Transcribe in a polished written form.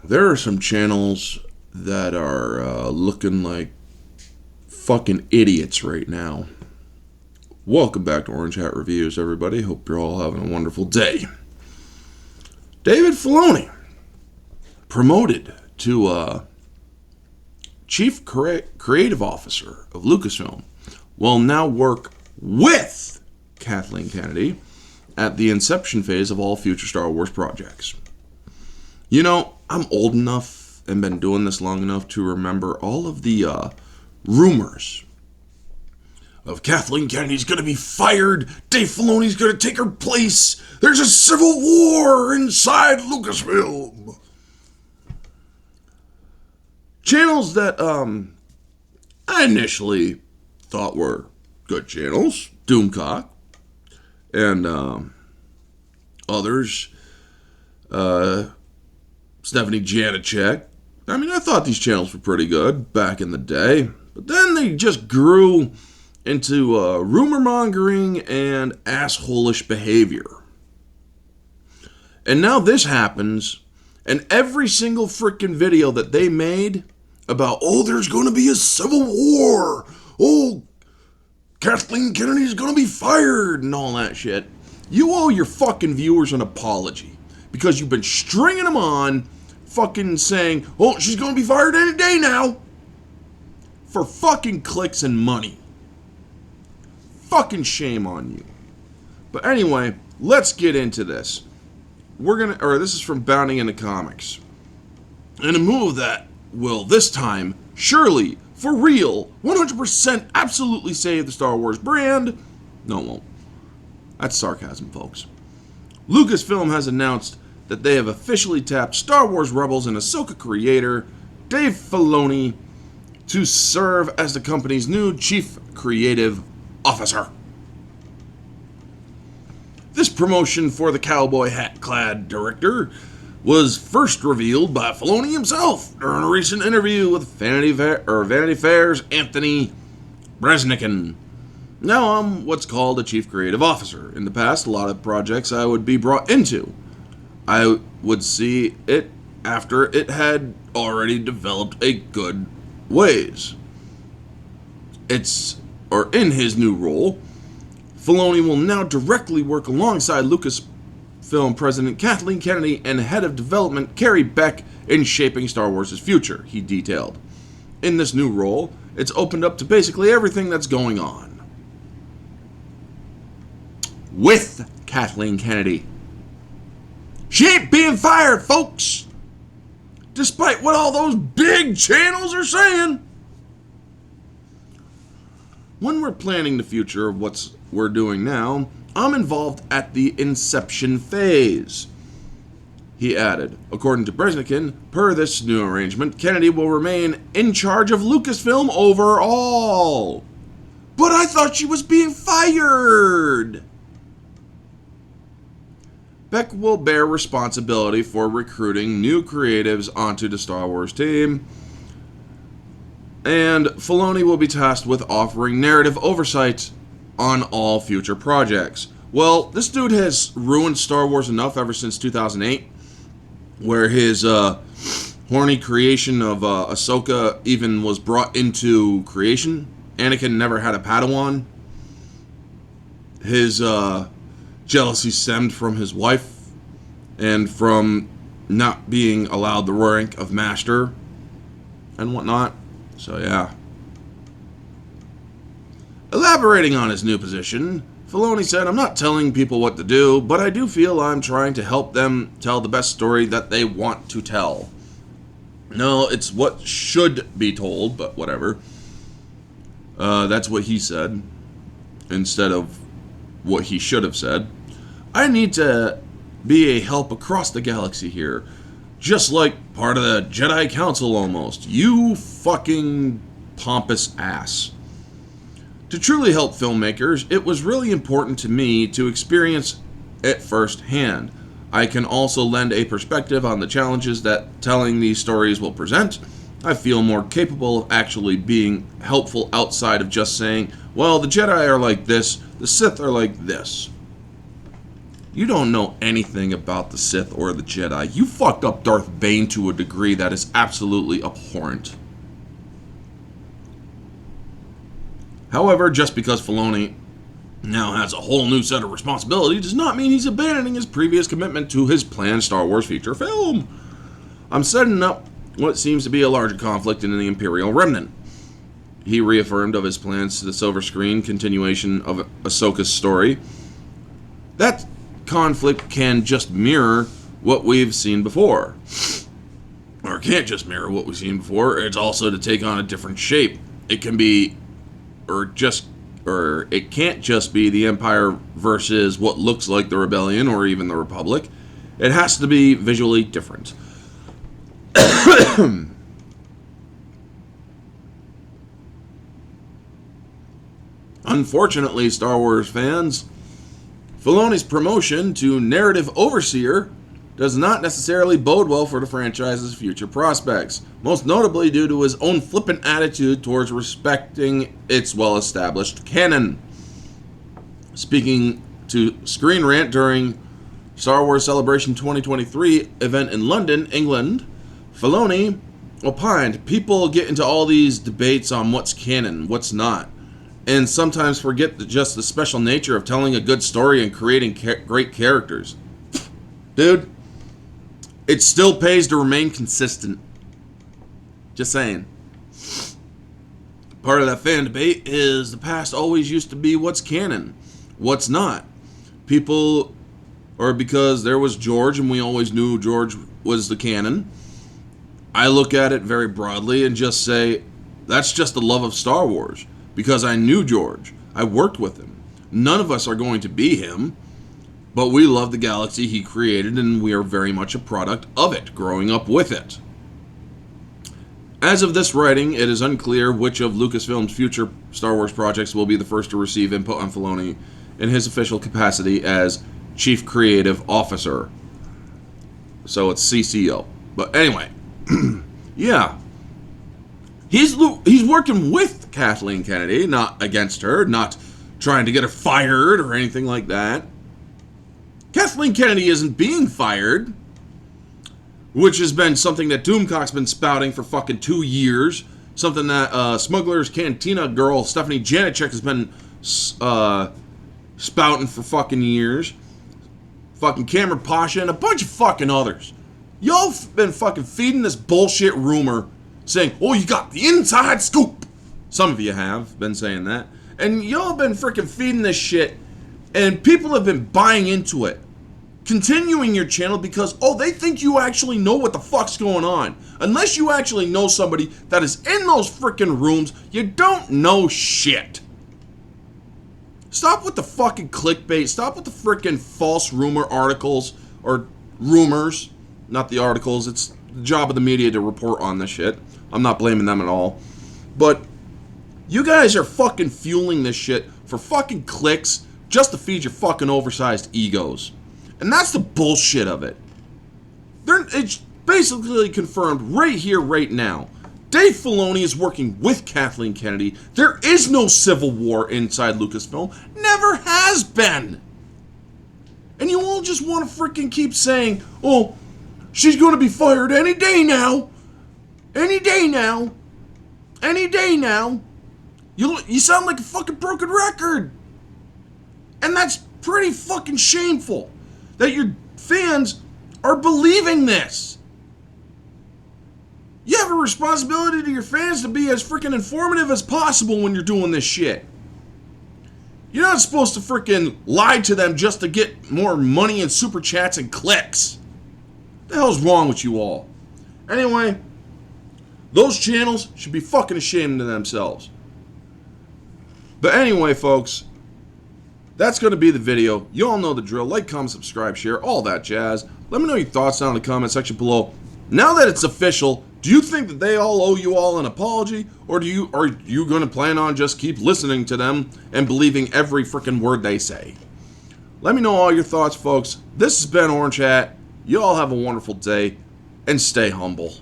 There are some channels that are looking like fucking idiots right now. Welcome back to Orange Hat Reviews, everybody. Hope you're all having a wonderful day. David Filoni, promoted to Chief Creative Officer of Lucasfilm, will now work with Kathleen Kennedy at the inception phase of all future Star Wars projects. You know, I'm old enough and been doing this long enough to remember all of the rumors of Kathleen Kennedy's going to be fired, Dave Filoni's going to take her place, there's a civil war inside Lucasfilm. Channels that I initially thought were good channels, Doomcock, and others, Stephanie Janicek. I mean, I thought these channels were pretty good back in the day, but then they just grew into rumor mongering and assholish behavior. And now this happens, and every single freaking video that they made about, oh, there's going to be a civil war, oh, Kathleen Kennedy's going to be fired, and all that shit, you owe your fucking viewers an apology, because you've been stringing them on, fucking saying, oh, she's going to be fired any day now, for fucking clicks and money. Fucking shame on you. But anyway, let's get into this. This is from Bounding into Comics. And a move that will this time, surely, for real, 100% absolutely save the Star Wars brand. No, it won't. That's sarcasm, folks. Lucasfilm has announced that they have officially tapped Star Wars Rebels and Ahsoka creator Dave Filoni to serve as the company's new Chief Creative Officer. This promotion for the cowboy hat-clad director was first revealed by Filoni himself during a recent interview with Vanity Fair's Anthony Breznican. Now I'm what's called a Chief Creative Officer. In the past, a lot of projects I would be brought into, I would see it after it had already developed a good ways. In his new role, Filoni will now directly work alongside Lucasfilm President Kathleen Kennedy and Head of Development Carrie Beck in shaping Star Wars' future, he detailed. In this new role, it's opened up to basically everything that's going on with Kathleen Kennedy. She ain't being fired, folks! Despite what all those big channels are saying. When we're planning the future of what we're doing now, I'm involved at the inception phase, he added. According to Breznican, per this new arrangement, Kennedy will remain in charge of Lucasfilm overall. But I thought she was being fired! Beck will bear responsibility for recruiting new creatives onto the Star Wars team, and Filoni will be tasked with offering narrative oversight on all future projects. Well, this dude has ruined Star Wars enough ever since 2008, where his horny creation of Ahsoka even was brought into creation. Anakin never had a Padawan. His jealousy stemmed from his wife and from not being allowed the rank of master and whatnot. So yeah. Elaborating on his new position, Filoni said, I'm not telling people what to do, but I do feel I'm trying to help them tell the best story that they want to tell. No, it's what should be told, but whatever. That's what he said, instead of what he should have said. I need to be a help across the galaxy here. Just like part of the Jedi Council almost. You fucking pompous ass. To truly help filmmakers, it was really important to me to experience it firsthand. I can also lend a perspective on the challenges that telling these stories will present. I feel more capable of actually being helpful outside of just saying, well, the Jedi are like this, the Sith are like this. You don't know anything about the Sith or the Jedi. You fucked up Darth Bane to a degree that is absolutely abhorrent. However, just because Filoni now has a whole new set of responsibility does not mean he's abandoning his previous commitment to his planned Star Wars feature film. I'm setting up what seems to be a larger conflict in the Imperial Remnant. He reaffirmed of his plans to the silver screen continuation of Ahsoka's story. That conflict can just mirror what we've seen before. Or can't just mirror what we've seen before, it's also to take on a different shape. It can be, or it can't just be the Empire versus what looks like the Rebellion or even the Republic. It has to be visually different. Unfortunately, Star Wars fans, Filoni's promotion to narrative overseer does not necessarily bode well for the franchise's future prospects, most notably due to his own flippant attitude towards respecting its well-established canon. Speaking to Screen Rant during Star Wars Celebration 2023 event in London, England, Filoni opined, people get into all these debates on what's canon, what's not, and sometimes forget just the special nature of telling a good story and creating great characters. Dude, it still pays to remain consistent. Just saying. Part of that fan debate is the past always used to be what's canon, what's not. People, or because there was George and we always knew George was the canon, I look at it very broadly and just say, that's just the love of Star Wars. Because I knew George. I worked with him. None of us are going to be him, but we love the galaxy he created and we are very much a product of it, growing up with it. As of this writing, it is unclear which of Lucasfilm's future Star Wars projects will be the first to receive input on Filoni in his official capacity as Chief Creative Officer. So it's CCO. But anyway, yeah. He's working with Kathleen Kennedy, not against her, not trying to get her fired or anything like that. Kathleen Kennedy isn't being fired, which has been something that Doomcock's been spouting for fucking 2 years. Something that Smuggler's Cantina girl Stephanie Janicek has been spouting for fucking years. Fucking Cameron Pasha and a bunch of fucking others. Y'all been fucking feeding this bullshit rumor saying, oh, you got the inside scoop. Some of you have been saying that. And y'all been freaking feeding this shit. And people have been buying into it. Continuing your channel because, oh, they think you actually know what the fuck's going on. Unless you actually know somebody that is in those freaking rooms, you don't know shit. Stop with the fucking clickbait. Stop with the freaking false rumor articles. Or rumors. Not the articles. It's the job of the media to report on this shit. I'm not blaming them at all. But you guys are fucking fueling this shit for fucking clicks just to feed your fucking oversized egos. And that's the bullshit of it. It's basically confirmed right here, right now. Dave Filoni is working with Kathleen Kennedy. There is no Civil War inside Lucasfilm. Never has been. And you all just want to freaking keep saying, oh, she's going to be fired any day now. Any day now. Any day now. You sound like a fucking broken record. And that's pretty fucking shameful that your fans are believing this. You have a responsibility to your fans to be as freaking informative as possible when you're doing this shit. You're not supposed to freaking lie to them just to get more money and super chats and clicks. What the hell's wrong with you all? Anyway, those channels should be fucking ashamed of themselves. But anyway, folks, that's going to be the video. You all know the drill. Like, comment, subscribe, share, all that jazz. Let me know your thoughts down in the comment section below. Now that it's official, do you think that they all owe you all an apology? Or are you going to plan on just keep listening to them and believing every freaking word they say? Let me know all your thoughts, folks. This has been Orange Hat. You all have a wonderful day and stay humble.